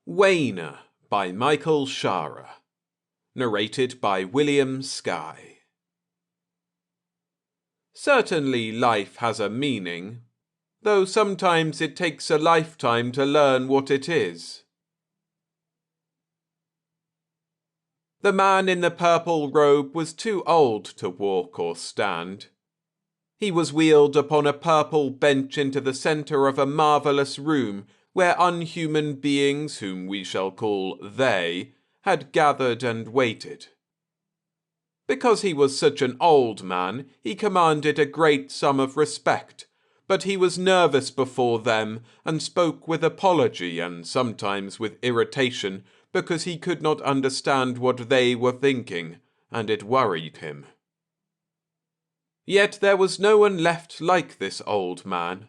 Wainer by Michael Shaara. Narrated by William Skye. Certainly life has a meaning, though sometimes it takes a lifetime to learn what it is. The man in the purple robe was too old to walk or stand. He was wheeled upon a purple bench into the centre of a marvellous room where unhuman beings, whom we shall call they, had gathered and waited. Because he was such an old man, he commanded a great sum of respect, but he was nervous before them and spoke with apology and sometimes with irritation because he could not understand what they were thinking, and it worried him. Yet there was no one left like this old man.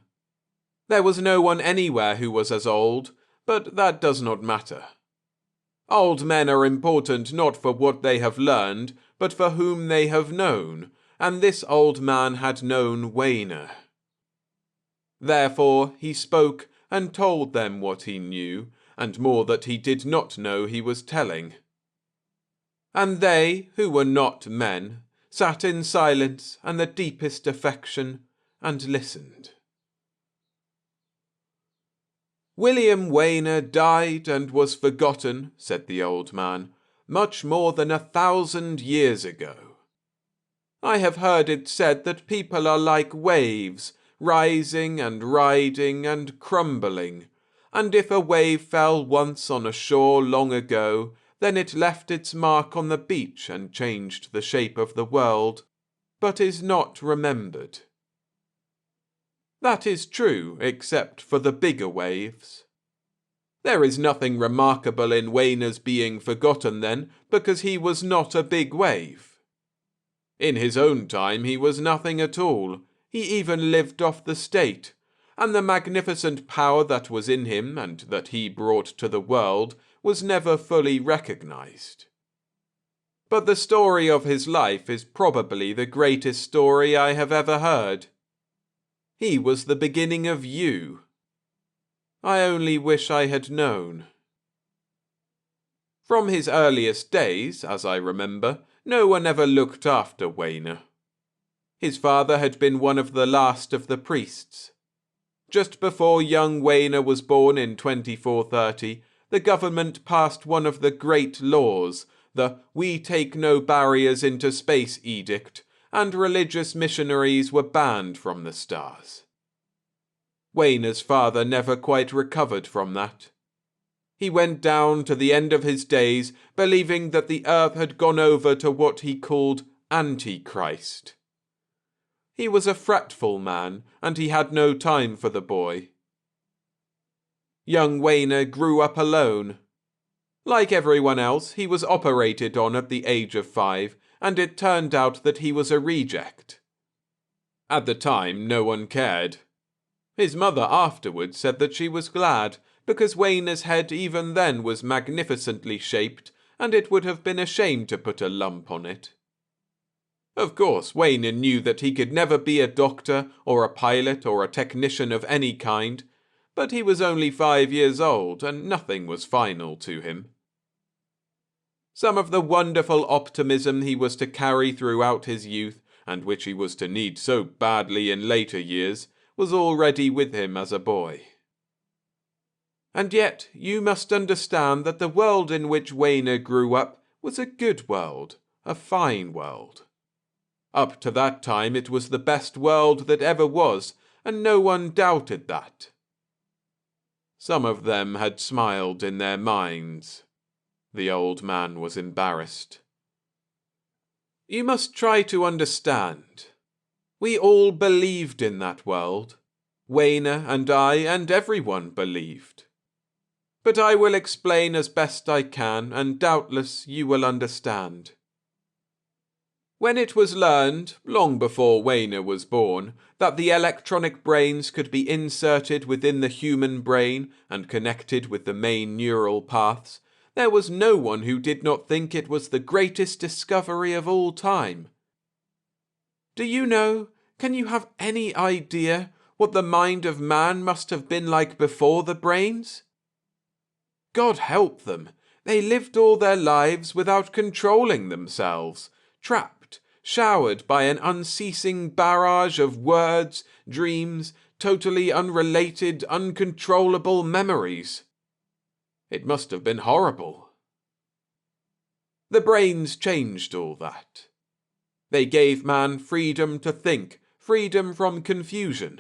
There was no one anywhere who was as old, but that does not matter. Old men are important not for what they have learned, but for whom they have known, and this old man had known Wainer. Therefore he spoke and told them what he knew, and more that he did not know he was telling. And they, who were not men, sat in silence and the deepest affection, and listened. William Wainer died and was forgotten, said the old man, much more than 1,000 years ago. I have heard it said that people are like waves, rising and riding and crumbling, and if a wave fell once on a shore long ago, then it left its mark on the beach and changed the shape of the world, but is not remembered. That is true, except for the bigger waves. There is nothing remarkable in Wainer's being forgotten then, because he was not a big wave. In his own time he was nothing at all. He even lived off the state, and the magnificent power that was in him and that he brought to the world was never fully recognized. But the story of his life is probably the greatest story I have ever heard. He was the beginning of you. I only wish I had known. From his earliest days, as I remember, no one ever looked after Wainer. His father had been one of the last of the priests. Just before young Wainer was born in 2430, the government passed one of the great laws, the We Take No Barriers into Space edict, and religious missionaries were banned from the stars. Wainer's father never quite recovered from that. He went down to the end of his days believing that the earth had gone over to what he called Antichrist. He was a fretful man, and he had no time for the boy. Young Wainer grew up alone. Like everyone else, he was operated on at the age of 5, and it turned out that he was a reject. At the time, no one cared. His mother afterwards said that she was glad, because Wainer's head even then was magnificently shaped, and it would have been a shame to put a lump on it. Of course, Wainer knew that he could never be a doctor, or a pilot, or a technician of any kind, but he was only 5 years old, and nothing was final to him. Some of the wonderful optimism he was to carry throughout his youth, and which he was to need so badly in later years, was already with him as a boy. And yet you must understand that the world in which Wainer grew up was a good world, a fine world. Up to that time it was the best world that ever was, and no one doubted that. Some of them had smiled in their minds. The old man was embarrassed. You must try to understand. We all believed in that world. Wainer and I and everyone believed. But I will explain as best I can, and doubtless you will understand. When it was learned, long before Wainer was born, that the electronic brains could be inserted within the human brain and connected with the main neural paths, there was no one who did not think it was the greatest discovery of all time. Do you know, can you have any idea what the mind of man must have been like before the brains? God help them. They lived all their lives without controlling themselves, trapped, showered by an unceasing barrage of words, dreams, totally unrelated, uncontrollable memories. It must have been horrible. The brains changed all that. They gave man freedom to think, freedom from confusion.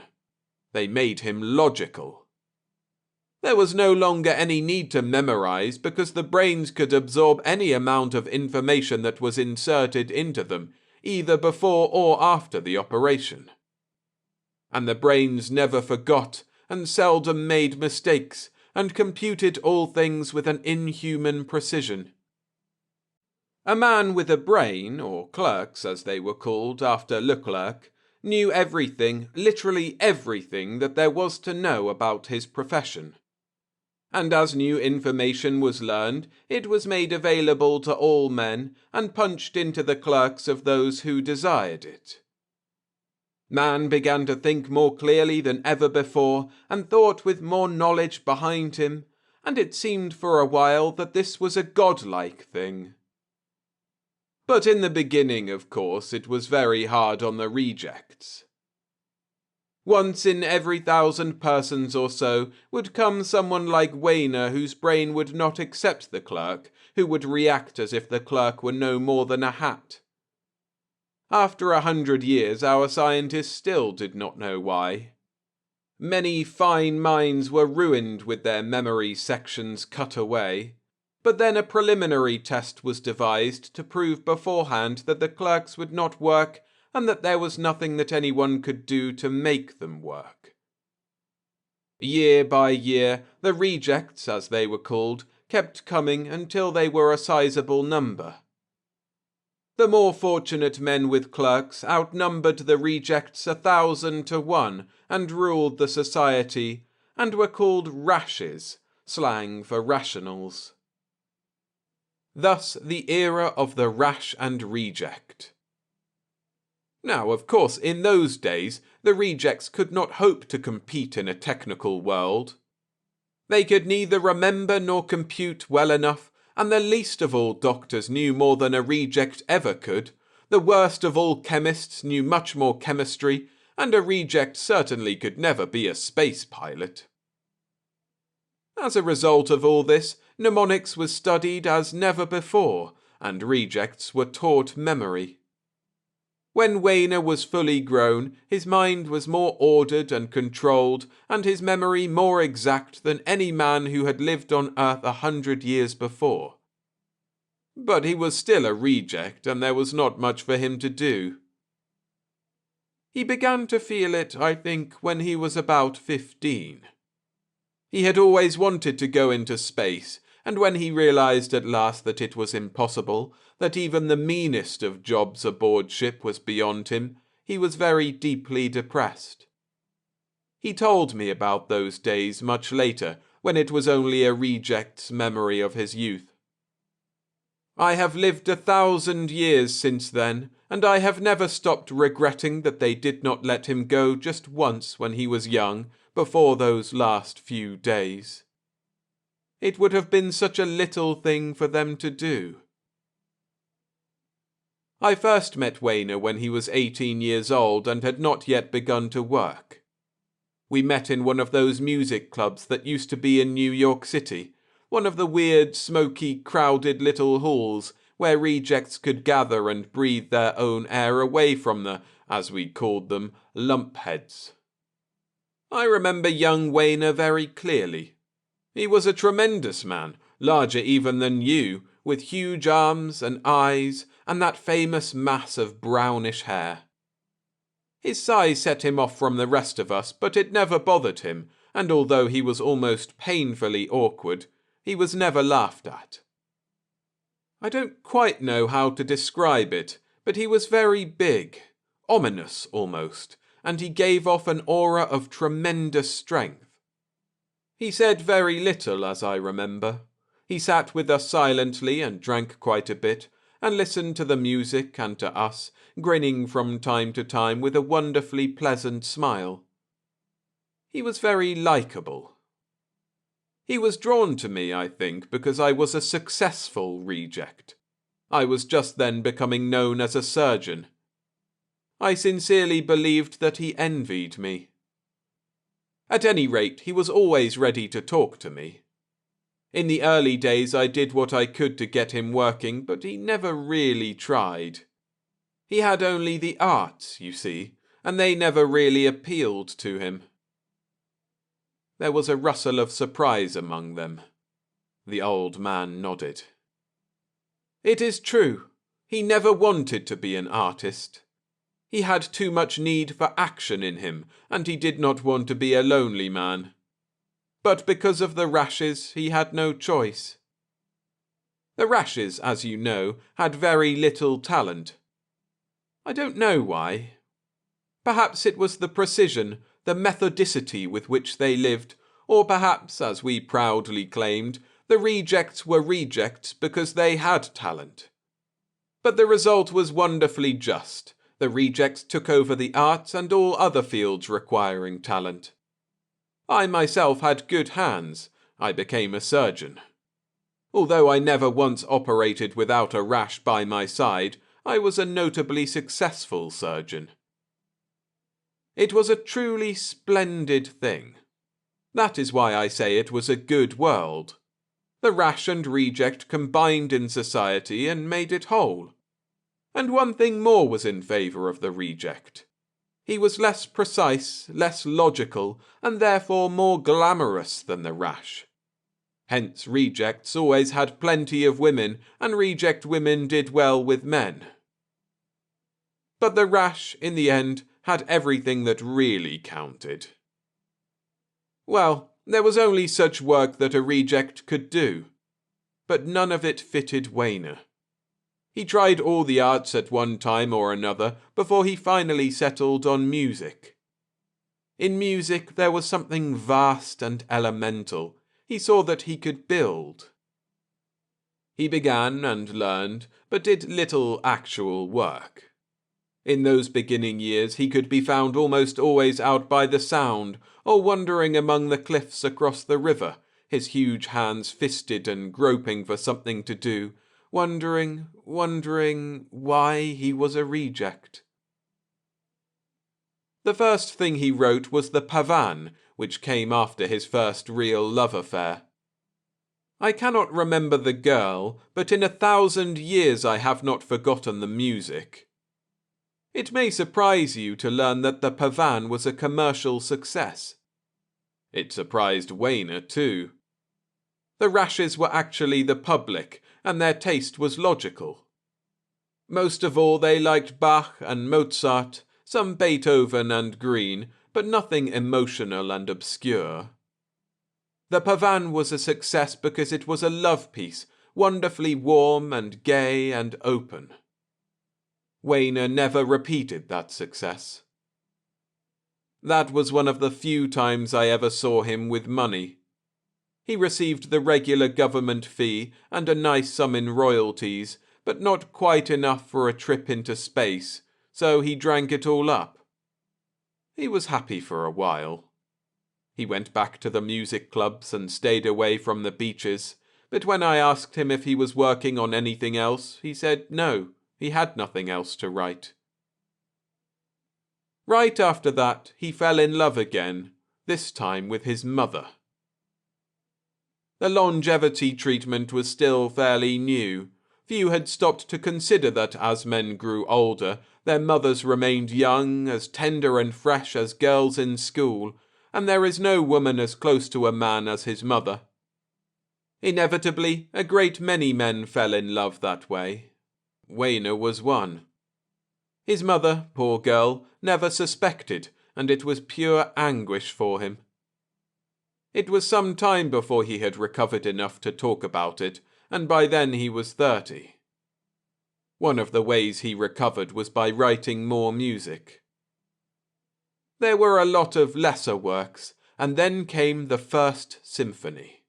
They made him logical. There was no longer any need to memorize because the brains could absorb any amount of information that was inserted into them, either before or after the operation. And the brains never forgot and seldom made mistakes and computed all things with an inhuman precision. A man with a brain, or clerks as they were called after Leclerc, knew everything, literally everything that there was to know about his profession. And as new information was learned, it was made available to all men and punched into the clerks of those who desired it. Man began to think more clearly than ever before and thought with more knowledge behind him, and it seemed for a while that this was a godlike thing. But in the beginning, of course, it was very hard on the rejects. Once in every 1,000 persons or so would come someone like Wainer whose brain would not accept the clerk, who would react as if the clerk were no more than a hat. After 100 years, our scientists still did not know why. Many fine minds were ruined with their memory sections cut away, but then a preliminary test was devised to prove beforehand that the clerks would not work and that there was nothing that anyone could do to make them work. Year by year, the rejects, as they were called, kept coming until they were a sizable number. The more fortunate men with clerks outnumbered the rejects 1,000 to 1 and ruled the society, and were called rashes, slang for rationals. Thus the era of the rash and reject. Now, of course, in those days, the rejects could not hope to compete in a technical world. They could neither remember nor compute well enough, and the least of all doctors knew more than a reject ever could. The worst of all chemists knew much more chemistry, and a reject certainly could never be a space pilot. As a result of all this, mnemonics was studied as never before, and rejects were taught memory. When Wainer was fully grown, his mind was more ordered and controlled, and his memory more exact than any man who had lived on Earth 100 years before. But he was still a reject, and there was not much for him to do. He began to feel it, I think, when he was about 15. He had always wanted to go into space, and when he realized at last that it was impossible, that even the meanest of jobs aboard ship was beyond him, he was very deeply depressed. He told me about those days much later, when it was only a reject's memory of his youth. I have lived 1,000 years since then, and I have never stopped regretting that they did not let him go just once when he was young, before those last few days. It would have been such a little thing for them to do. I first met Wainer when he was 18 years old and had not yet begun to work. We met in one of those music clubs that used to be in New York City, one of the weird, smoky, crowded little halls where rejects could gather and breathe their own air away from the, as we called them, lumpheads. I remember young Wainer very clearly. He was a tremendous man, larger even than you, with huge arms and eyes and that famous mass of brownish hair. His size set him off from the rest of us, but it never bothered him, and although he was almost painfully awkward, he was never laughed at. I don't quite know how to describe it, but he was very big, ominous almost, and he gave off an aura of tremendous strength. He said very little, as I remember. He sat with us silently and drank quite a bit, and listened to the music and to us, grinning from time to time with a wonderfully pleasant smile. He was very likeable. He was drawn to me, I think, because I was a successful reject. I was just then becoming known as a surgeon. I sincerely believed that he envied me. At any rate, he was always ready to talk to me. In the early days I did what I could to get him working, but he never really tried. He had only the arts, you see, and they never really appealed to him. There was a rustle of surprise among them. The old man nodded. It is true. He never wanted to be an artist. He had too much need for action in him, and he did not want to be a lonely man. But because of the rashes, he had no choice. The rashes, as you know, had very little talent. I don't know why. Perhaps it was the precision, the methodicity with which they lived, or perhaps, as we proudly claimed, the rejects were rejects because they had talent. But the result was wonderfully just. The rejects took over the arts and all other fields requiring talent. I myself had good hands. I became a surgeon. Although I never once operated without a rash by my side, I was a notably successful surgeon. It was a truly splendid thing. That is why I say it was a good world. The rash and reject combined in society and made it whole. And one thing more was in favour of the reject. He was less precise, less logical, and therefore more glamorous than the rash. Hence rejects always had plenty of women, and reject women did well with men. But the rash, in the end, had everything that really counted. Well, there was only such work that a reject could do. But none of it fitted Wainer. He tried all the arts at one time or another before he finally settled on music. In music there was something vast and elemental. He saw that he could build. He began and learned, but did little actual work. In those beginning years he could be found almost always out by the Sound, or wandering among the cliffs across the river, his huge hands fisted and groping for something to do, wondering why he was a reject. The first thing he wrote was the Pavan, which came after his first real love affair. I cannot remember the girl, but in 1,000 years I have not forgotten the music. It may surprise you to learn that the Pavan was a commercial success. It surprised Wainer too. The rashes were actually the public, and their taste was logical. Most of all they liked Bach and Mozart, some Beethoven and Green, but nothing emotional and obscure. The Pavan was a success because it was a love piece, wonderfully warm and gay and open. Wainer never repeated that success. That was one of the few times I ever saw him with money. He received the regular government fee and a nice sum in royalties, but not quite enough for a trip into space, so he drank it all up. He was happy for a while. He went back to the music clubs and stayed away from the beaches, but when I asked him if he was working on anything else, he said no, he had nothing else to write. Right after that, he fell in love again, this time with his mother. The longevity treatment was still fairly new. Few had stopped to consider that as men grew older, their mothers remained young, as tender and fresh as girls in school, and there is no woman as close to a man as his mother. Inevitably, a great many men fell in love that way. Wainer was one. His mother, poor girl, never suspected, and it was pure anguish for him. It was some time before he had recovered enough to talk about it, and by then he was 30. One of the ways he recovered was by writing more music. There were a lot of lesser works, and then came the First Symphony.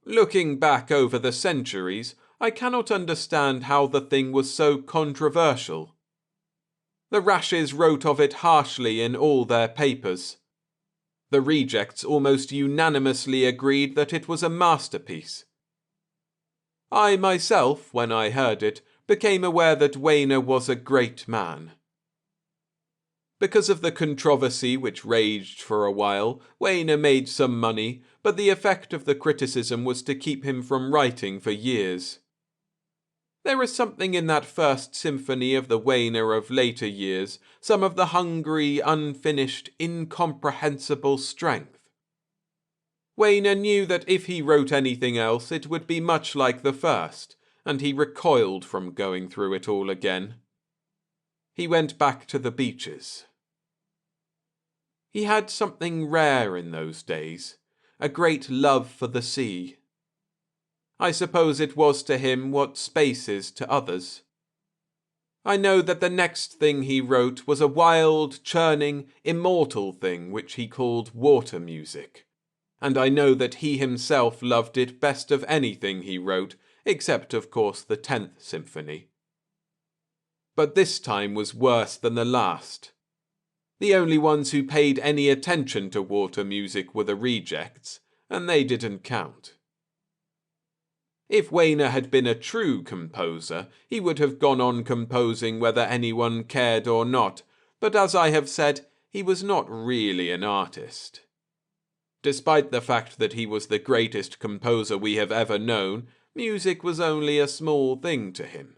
Looking back over the centuries, I cannot understand how the thing was so controversial. The rashes wrote of it harshly in all their papers. The rejects almost unanimously agreed that it was a masterpiece. I myself, when I heard it, became aware that Wainer was a great man. Because of the controversy which raged for a while, Wainer made some money, but the effect of the criticism was to keep him from writing for years. There is something in that first symphony of the Wainer of later years, some of the hungry, unfinished, incomprehensible strength. Wainer knew that if he wrote anything else, it would be much like the first, and he recoiled from going through it all again. He went back to the beaches. He had something rare in those days, a great love for the sea. I suppose it was to him what space is to others. I know that the next thing he wrote was a wild, churning, immortal thing which he called water music, and I know that he himself loved it best of anything he wrote, except of course the 10th Symphony. But this time was worse than the last. The only ones who paid any attention to water music were the rejects, and they didn't count. If Wainer had been a true composer, he would have gone on composing whether anyone cared or not, but as I have said, he was not really an artist. Despite the fact that he was the greatest composer we have ever known, music was only a small thing to him.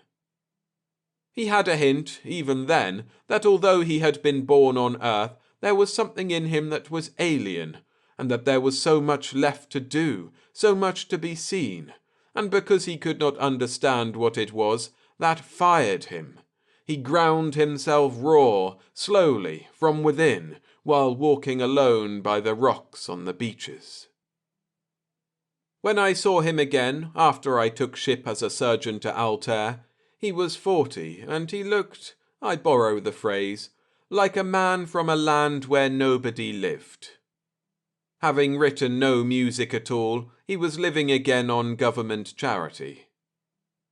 He had a hint, even then, that although he had been born on Earth, there was something in him that was alien, and that there was so much left to do, so much to be seen, and because he could not understand what it was, that fired him. He ground himself raw, slowly, from within, while walking alone by the rocks on the beaches. When I saw him again, after I took ship as a surgeon to Altair, he was 40, and he looked, I borrow the phrase, like a man from a land where nobody lived. Having written no music at all, he was living again on government charity.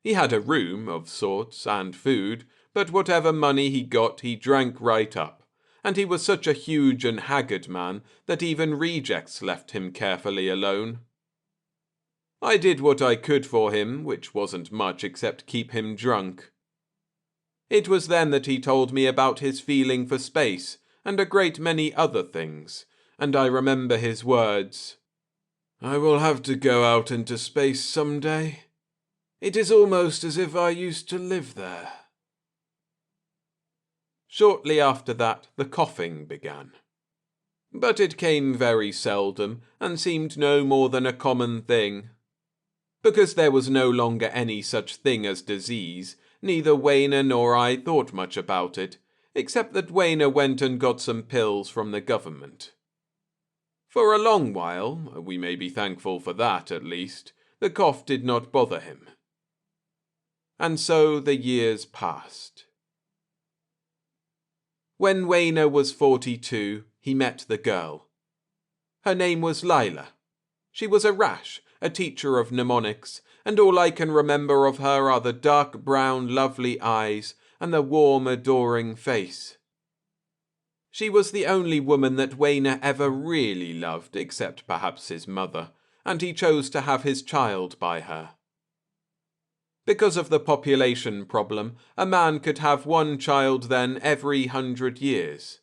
He had a room, of sorts, and food, but whatever money he got he drank right up, and he was such a huge and haggard man that even rejects left him carefully alone. I did what I could for him, which wasn't much except keep him drunk. It was then that he told me about his feeling for space, and a great many other things, and I remember his words, "I will have to go out into space some day. It is almost as if I used to live there." Shortly after that, the coughing began. But it came very seldom, and seemed no more than a common thing. Because there was no longer any such thing as disease, neither Wainer nor I thought much about it, except that Wainer went and got some pills from the government. For a long while, we may be thankful for that at least, the cough did not bother him. And so the years passed. When Wainer was 42, he met the girl. Her name was Lila. She was a rash, a teacher of mnemonics, and all I can remember of her are the dark brown lovely eyes and the warm adoring face. She was the only woman that Wainer ever really loved, except perhaps his mother, and he chose to have his child by her. Because of the population problem, a man could have one child then every 100 years.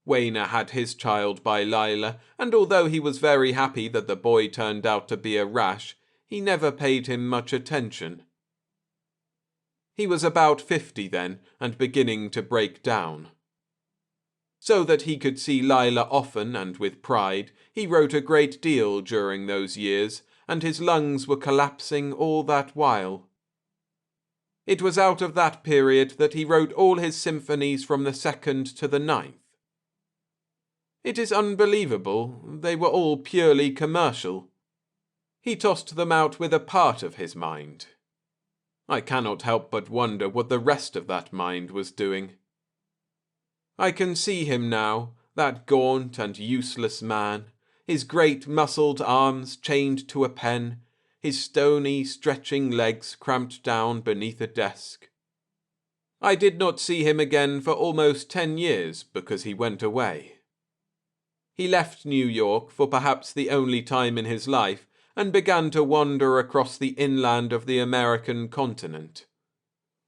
Wainer had his child by Lila, and although he was very happy that the boy turned out to be a rash, he never paid him much attention. He was about 50 then, and beginning to break down. So that he could see Lila often and with pride, he wrote a great deal during those years, and his lungs were collapsing all that while. It was out of that period that he wrote all his symphonies from the 2nd to the 9th. It is unbelievable, they were all purely commercial. He tossed them out with a part of his mind. I cannot help but wonder what the rest of that mind was doing. I can see him now, that gaunt and useless man, his great muscled arms chained to a pen, his stony, stretching legs cramped down beneath a desk. I did not see him again for almost 10 years because he went away. He left New York for perhaps the only time in his life and began to wander across the inland of the American continent.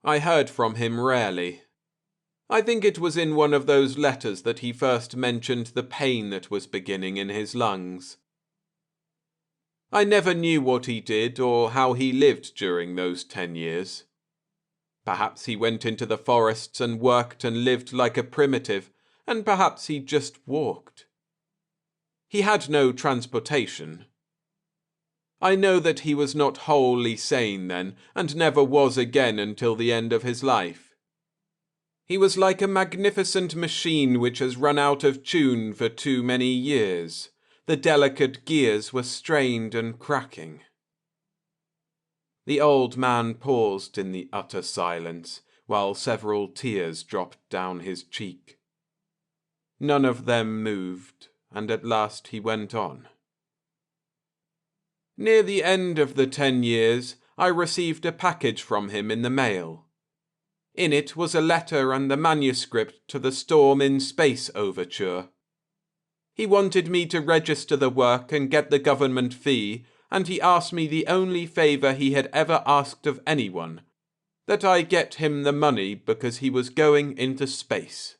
I heard from him rarely. I think it was in one of those letters that he first mentioned the pain that was beginning in his lungs. I never knew what he did or how he lived during those 10 years. Perhaps he went into the forests and worked and lived like a primitive, and perhaps he just walked. He had no transportation. I know that he was not wholly sane then, and never was again until the end of his life. He was like a magnificent machine which has run out of tune for too many years. The delicate gears were strained and cracking. The old man paused in the utter silence, while several tears dropped down his cheek. None of them moved, and at last he went on. Near the end of the 10 years, I received a package from him in the mail. In it was a letter and the manuscript to the Storm in Space overture. He wanted me to register the work and get the government fee, and he asked me the only favor he had ever asked of anyone, that I get him the money because he was going into space.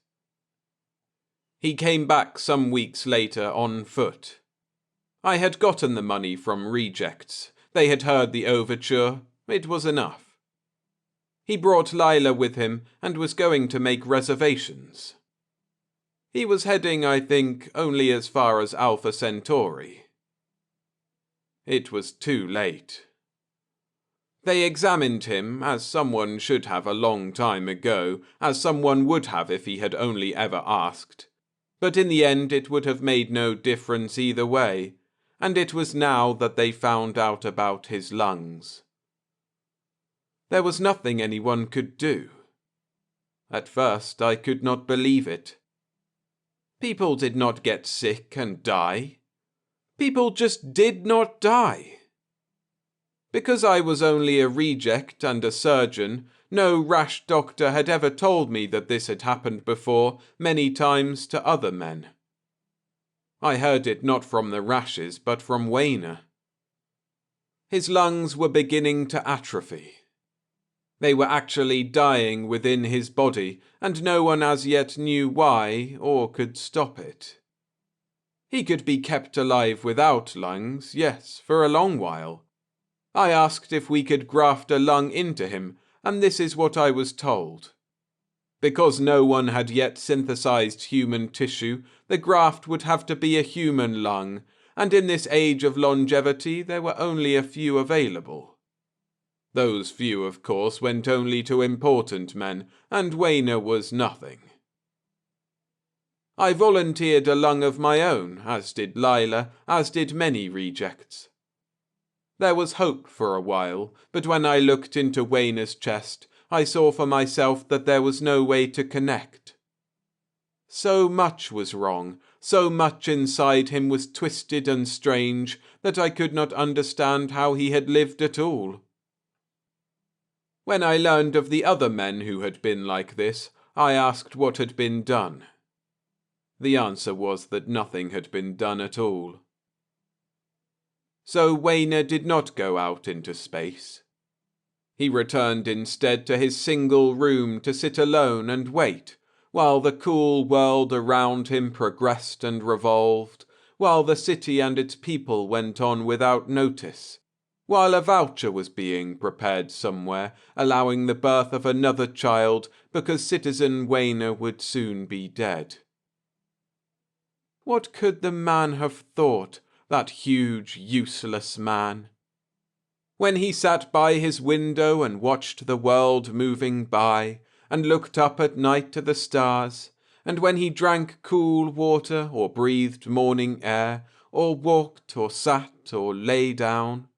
He came back some weeks later on foot. I had gotten the money from rejects. They had heard the overture. It was enough. He brought Lila with him and was going to make reservations. He was heading, I think, only as far as Alpha Centauri. It was too late. They examined him, as someone should have a long time ago, as someone would have if he had only ever asked. But in the end it would have made no difference either way, and it was now that they found out about his lungs. There was nothing anyone could do. At first I could not believe it. People did not get sick and die. People just did not die. Because I was only a reject and a surgeon, no rash doctor had ever told me that this had happened before many times to other men. I heard it not from the rashes but from Wainer. His lungs were beginning to atrophy. They were actually dying within his body, and no one as yet knew why or could stop it. He could be kept alive without lungs, yes, for a long while. I asked if we could graft a lung into him, and this is what I was told. Because no one had yet synthesized human tissue, the graft would have to be a human lung, and in this age of longevity there were only a few available. Those few, of course, went only to important men, and Wainer was nothing. I volunteered a lung of my own, as did Lila, as did many rejects. There was hope for a while, but when I looked into Wainer's chest, I saw for myself that there was no way to connect. So much was wrong, so much inside him was twisted and strange, that I could not understand how he had lived at all. When I learned of the other men who had been like this, I asked what had been done. The answer was that nothing had been done at all. So Wainer did not go out into space. He returned instead to his single room to sit alone and wait, while the cool world around him progressed and revolved, while the city and its people went on without notice, while a voucher was being prepared somewhere, allowing the birth of another child because Citizen Wainer would soon be dead. What could the man have thought, that huge, useless man? When he sat by his window and watched the world moving by, and looked up at night to the stars, and when he drank cool water or breathed morning air, or walked or sat or lay down,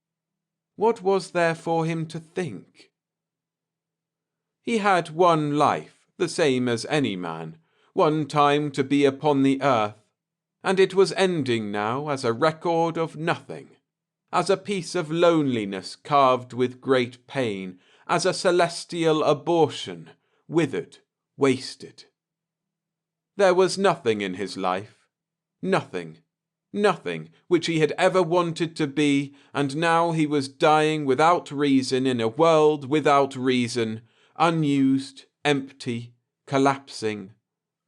what was there for him to think? He had one life, the same as any man, one time to be upon the earth, and it was ending now as a record of nothing, as a piece of loneliness carved with great pain, as a celestial abortion, withered, wasted. There was nothing in his life, Nothing. Nothing which he had ever wanted to be, and now he was dying without reason in a world without reason, unused, empty, collapsing,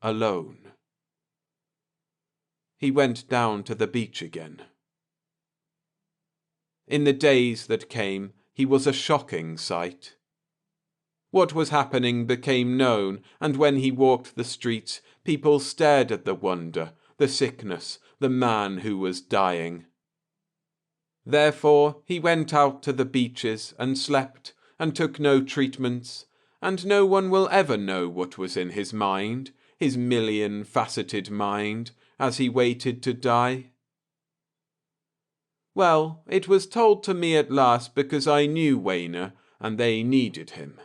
alone. He went down to the beach again. In the days that came, he was a shocking sight. What was happening became known, and when he walked the streets, people stared at the wonder, the sickness, the man who was dying. Therefore he went out to the beaches and slept, and took no treatments, and no one will ever know what was in his mind, his million-faceted mind, as he waited to die. Well, it was told to me at last because I knew Wainer, and they needed him.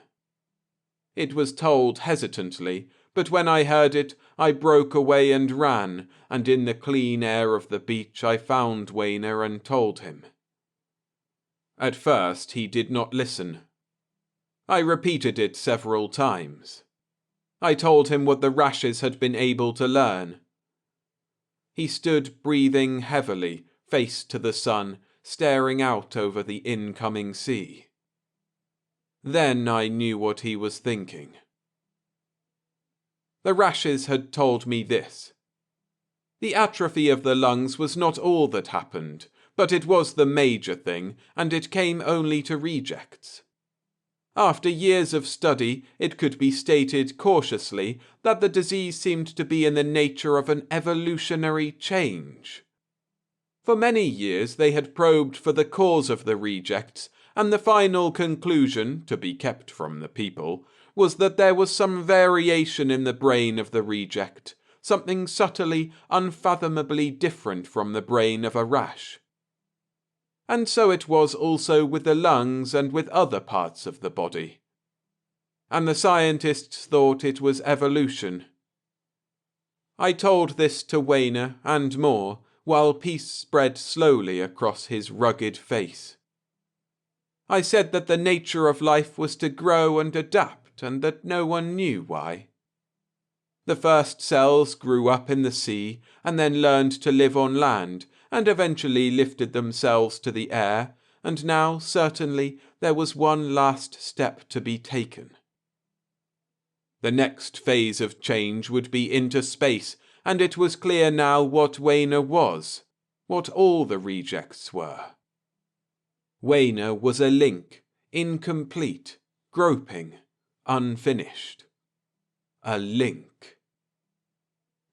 It was told hesitantly, but when I heard it, I broke away and ran, and in the clean air of the beach I found Wainer and told him. At first he did not listen. I repeated it several times. I told him what the Rashes had been able to learn. He stood breathing heavily, face to the sun, staring out over the incoming sea. Then I knew what he was thinking. The Rashes had told me this. The atrophy of the lungs was not all that happened, but it was the major thing, and it came only to rejects. After years of study, it could be stated cautiously that the disease seemed to be in the nature of an evolutionary change. For many years they had probed for the cause of the rejects, and the final conclusion, to be kept from the people, was that there was some variation in the brain of the reject, something subtly, unfathomably different from the brain of a Rash. And so it was also with the lungs and with other parts of the body. And the scientists thought it was evolution. I told this to Wainer and more, while peace spread slowly across his rugged face. I said that the nature of life was to grow and adapt, and that no one knew why. The first cells grew up in the sea, and then learned to live on land, and eventually lifted themselves to the air, and now, certainly, there was one last step to be taken. The next phase of change would be into space, and it was clear now what Wainer was, what all the rejects were. Wainer was a link, incomplete, groping, unfinished. A link.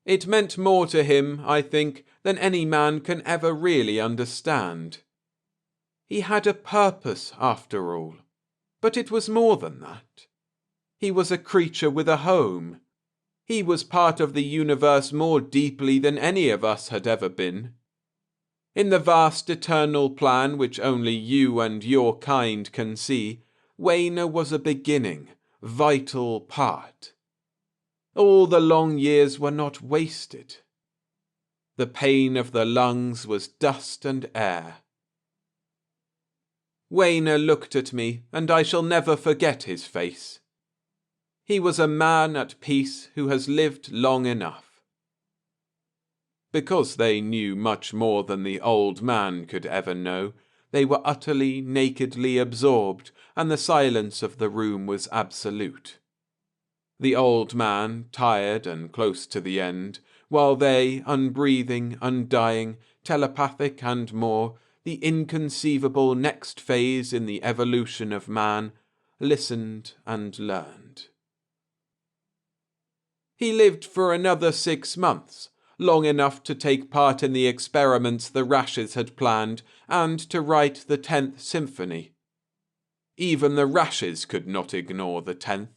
It meant more to him, I think, than any man can ever really understand. He had a purpose, after all, but it was more than that. He was a creature with a home. He was part of the universe more deeply than any of us had ever been. In the vast eternal plan which only you and your kind can see, Wainer was a beginning, vital part. All the long years were not wasted. The pain of the lungs was dust and air. Wainer looked at me, and I shall never forget his face. He was a man at peace who has lived long enough. Because they knew much more than the old man could ever know, they were utterly, nakedly absorbed, and the silence of the room was absolute. The old man, tired and close to the end, while they, unbreathing, undying, telepathic and more, the inconceivable next phase in the evolution of man, listened and learned. He lived for another 6 months, long enough to take part in the experiments the Rashes had planned and to write the 10th symphony. Even the Rashes could not ignore the 10th.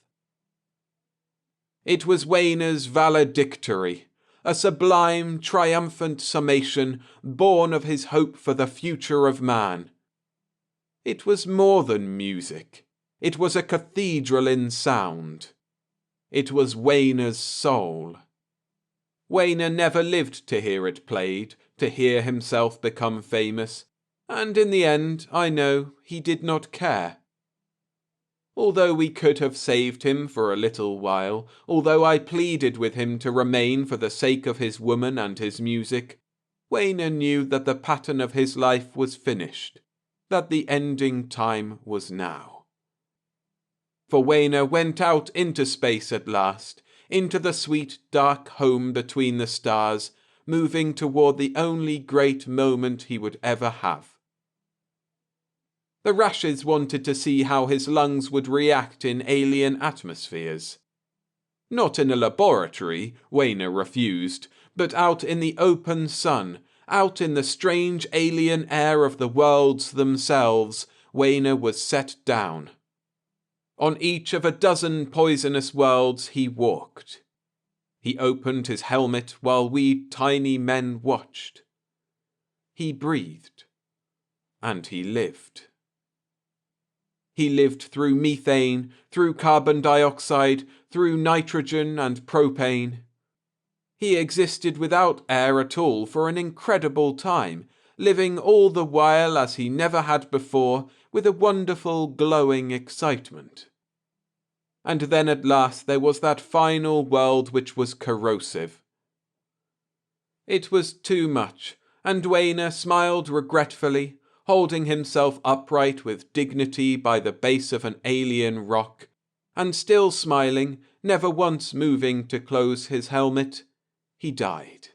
It was Wainer's valedictory, a sublime, triumphant summation born of his hope for the future of man. It was more than music. It was a cathedral in sound. It was Wainer's soul. Wainer never lived to hear it played, to hear himself become famous, and in the end, I know, he did not care. Although we could have saved him for a little while, although I pleaded with him to remain for the sake of his woman and his music, Wainer knew that the pattern of his life was finished, that the ending time was now. For Wainer went out into space at last, into the sweet dark home between the stars, moving toward the only great moment he would ever have. The Rashes wanted to see how his lungs would react in alien atmospheres. Not in a laboratory, Wainer refused, but out in the open sun, out in the strange alien air of the worlds themselves, Wainer was set down. On each of a dozen poisonous worlds he walked. He opened his helmet while we tiny men watched. He breathed. And he lived. He lived through methane, through carbon dioxide, through nitrogen and propane. He existed without air at all for an incredible time, living all the while as he never had before, with a wonderful glowing excitement. And then at last there was that final world which was corrosive. It was too much, and Wainer smiled regretfully, holding himself upright with dignity by the base of an alien rock, and still smiling, never once moving to close his helmet, he died.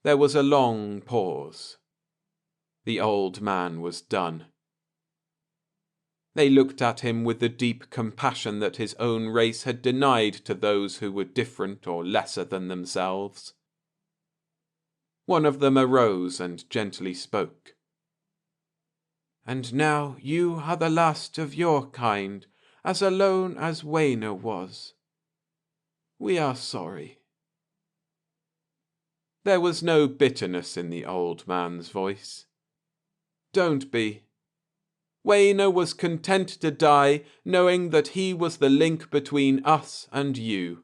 There was a long pause. The old man was done. They looked at him with the deep compassion that his own race had denied to those who were different or lesser than themselves. One of them arose and gently spoke. "And now you are the last of your kind, as alone as Wainer was. We are sorry." There was no bitterness in the old man's voice. "Don't be. Wainer was content to die, knowing that he was the link between us and you.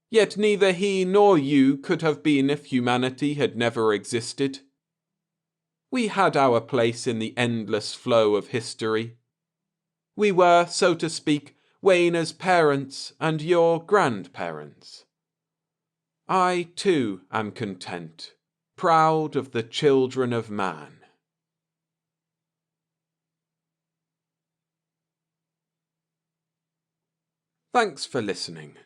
Yet neither he nor you could have been if humanity had never existed. We had our place in the endless flow of history. We were, so to speak, Wainer's parents and your grandparents. I, too, am content, proud of the children of man." Thanks for listening.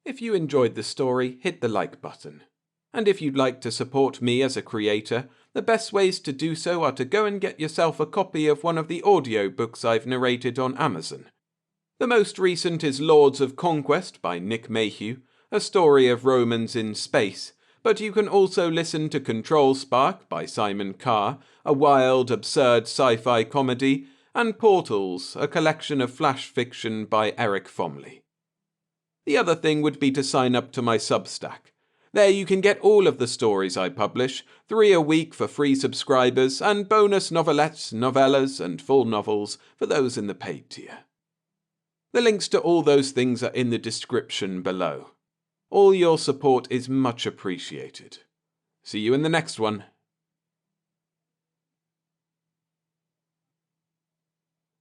If you enjoyed the story, hit the like button. And if you'd like to support me as a creator, the best ways to do so are to go and get yourself a copy of one of the audiobooks I've narrated on Amazon. The most recent is Lords of Conquest by Nick Mayhew, a story of Romans in space, but you can also listen to Control Spark by Simon Carr, a wild, absurd sci-fi comedy, and Portals, a collection of flash fiction by Eric Fomley. The other thing would be to sign up to my Substack. There you can get all of the stories I publish, 3 a week for free subscribers, and bonus novelettes, novellas, and full novels for those in the paid tier. The links to all those things are in the description below. All your support is much appreciated. See you in the next one.